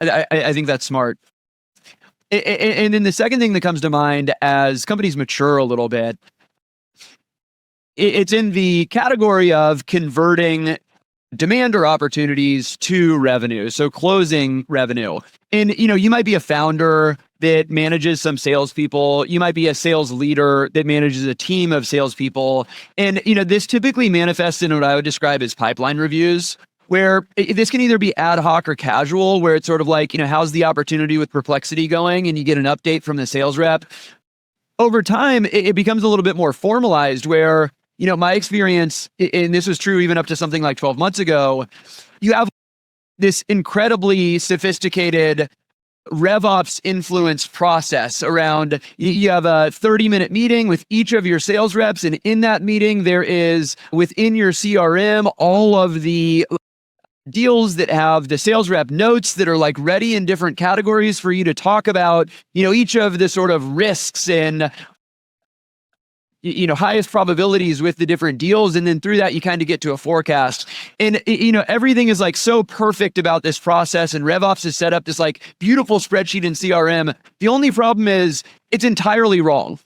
I think that's smart. And then the second thing that comes to mind as companies mature a little bit, it's in the category of converting demand or opportunities to revenue. So closing revenue. And, you might be a founder that manages some salespeople. You might be a sales leader that manages a team of salespeople. And, this typically manifests in what I would describe as pipeline reviews, where this can either be ad hoc or casual, where it's sort of like, how's the opportunity with Perplexity going? And you get an update from the sales rep. Over time, it becomes a little bit more formalized where, my experience, and this was true even up to something like 12 months ago, you have this incredibly sophisticated RevOps influence process around, you have a 30-minute meeting with each of your sales reps. And in that meeting, there is within your CRM, all of the deals that have the sales rep notes that are like ready in different categories for you to talk about, each of the sort of risks and highest probabilities with the different deals. And then through that, you kind of get to a forecast. And, everything is like so perfect about this process. And RevOps has set up this like beautiful spreadsheet in CRM. The only problem is it's entirely wrong.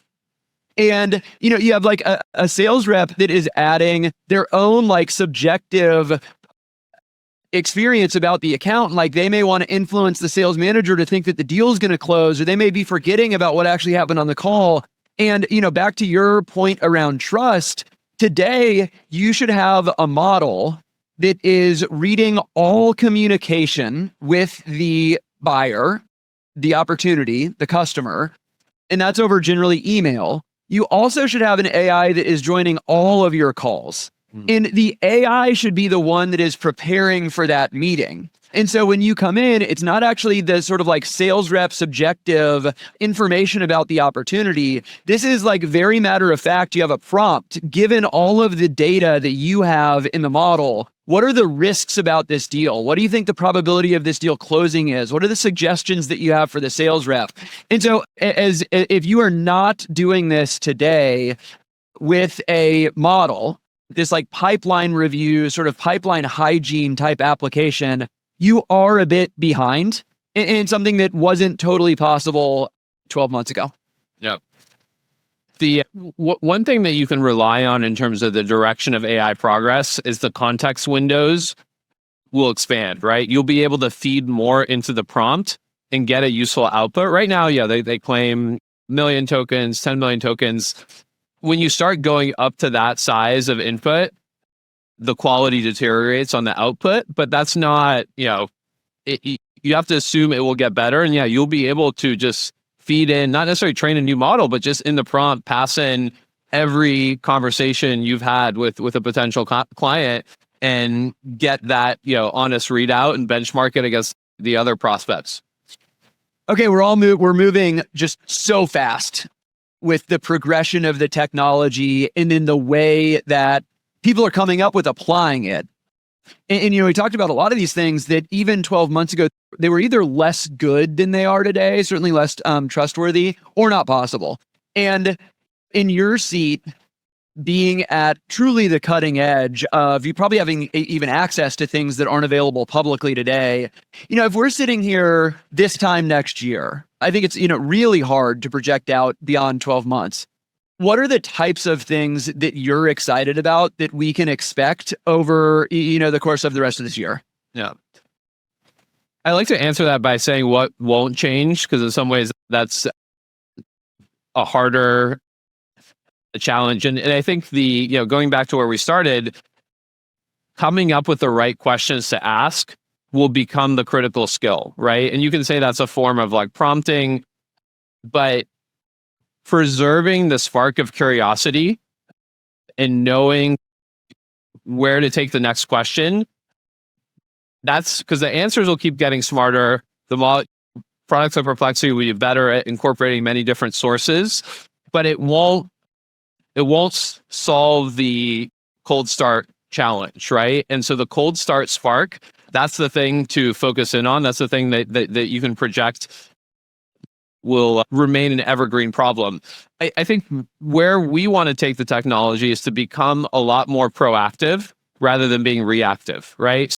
And, you have like a sales rep that is adding their own like subjective experience about the account. Like they may want to influence the sales manager to think that the deal is going to close, or they may be forgetting about what actually happened on the call. And, back to your point around trust, today you should have a model that is reading all communication with the buyer, the opportunity, the customer, and that's over generally email. You also should have an AI that is joining all of your calls. And the AI should be the one that is preparing for that meeting. And so when you come in, it's not actually the sort of like sales rep subjective information about the opportunity. This is like very matter of fact. You have a prompt given all of the data that you have in the model. What are the risks about this deal? What do you think the probability of this deal closing is? What are the suggestions that you have for the sales rep? And so if you are not doing this today with a model, this like pipeline review, sort of pipeline hygiene type application, you are a bit behind in something that wasn't totally possible 12 months ago. Yeah. The one thing that you can rely on in terms of the direction of AI progress is the context windows will expand, right? You'll be able to feed more into the prompt and get a useful output. Right now, yeah, they claim 1 million tokens, 10 million tokens. When you start going up to that size of input, the quality deteriorates on the output, but that's not, you have to assume it will get better. And yeah, you'll be able to just feed in, not necessarily train a new model, but just in the prompt, pass in every conversation you've had with a potential client and get that, honest readout and benchmark it against the other prospects. Okay, we're moving just so fast with the progression of the technology and in the way that people are coming up with applying it. And we talked about a lot of these things that even 12 months ago, they were either less good than they are today, certainly less trustworthy, or not possible. And in your seat, being at truly the cutting edge of you probably having even access to things that aren't available publicly today, if we're sitting here this time next year, I think it's, really hard to project out beyond 12 months. What are the types of things that you're excited about that we can expect over, the course of the rest of this year? Yeah. I like to answer that by saying what won't change, because in some ways that's a harder challenge. And I think going back to where we started, coming up with the right questions to ask will become the critical skill, right? And you can say that's a form of like prompting, but preserving the spark of curiosity and knowing where to take the next question, that's because the answers will keep getting smarter. The products of Perplexity will be better at incorporating many different sources, but it won't solve the cold start challenge, right? And so the cold start spark, that's the thing to focus in on. That's the thing that you can project will remain an evergreen problem. I think where we want to take the technology is to become a lot more proactive rather than being reactive, right?